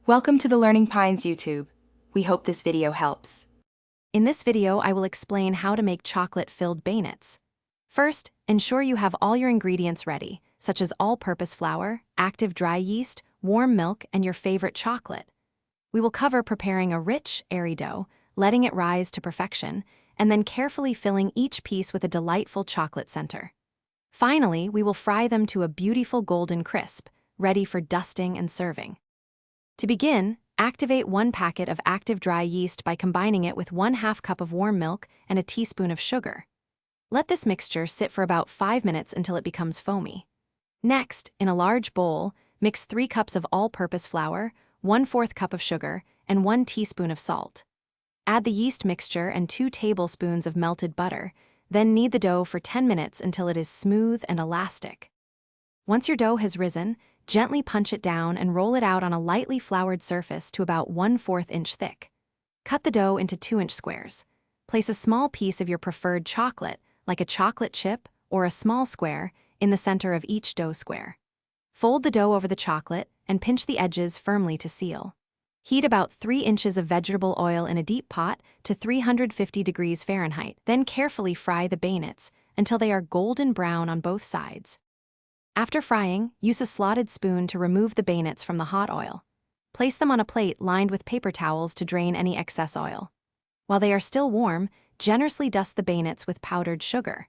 Welcome to the Learning Pines YouTube. We hope this video helps. In this video, I will explain how to make chocolate-filled beignets. First, ensure you have all your ingredients ready, such as all-purpose flour, active dry yeast, warm milk, and your favorite chocolate. We will cover preparing a rich, airy dough, letting it rise to perfection, and then carefully filling each piece with a delightful chocolate center. Finally, we will fry them to a beautiful golden crisp, ready for dusting and serving. To begin, activate 1 packet of active dry yeast by combining it with 1/2 cup of warm milk and a teaspoon of sugar. Let this mixture sit for about 5 minutes until it becomes foamy. Next, in a large bowl, mix 3 cups of all-purpose flour, 1/4 cup of sugar, and 1 teaspoon of salt. Add the yeast mixture and 2 tablespoons of melted butter, then knead the dough for 10 minutes until it is smooth and elastic. Once your dough has risen, gently punch it down and roll it out on a lightly floured surface to about 1/4 inch thick. Cut the dough into 2-inch squares. Place a small piece of your preferred chocolate, like a chocolate chip or a small square, in the center of each dough square. Fold the dough over the chocolate and pinch the edges firmly to seal. Heat about 3 inches of vegetable oil in a deep pot to 350 degrees Fahrenheit, then carefully fry the beignets until they are golden brown on both sides. After frying, use a slotted spoon to remove the beignets from the hot oil. Place them on a plate lined with paper towels to drain any excess oil. While they are still warm, generously dust the beignets with powdered sugar.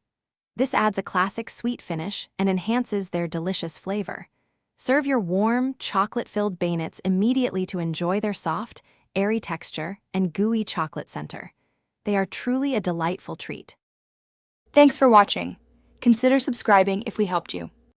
This adds a classic sweet finish and enhances their delicious flavor. Serve your warm, chocolate-filled beignets immediately to enjoy their soft, airy texture and gooey chocolate center. They are truly a delightful treat. Thanks for watching. Consider subscribing if we helped you.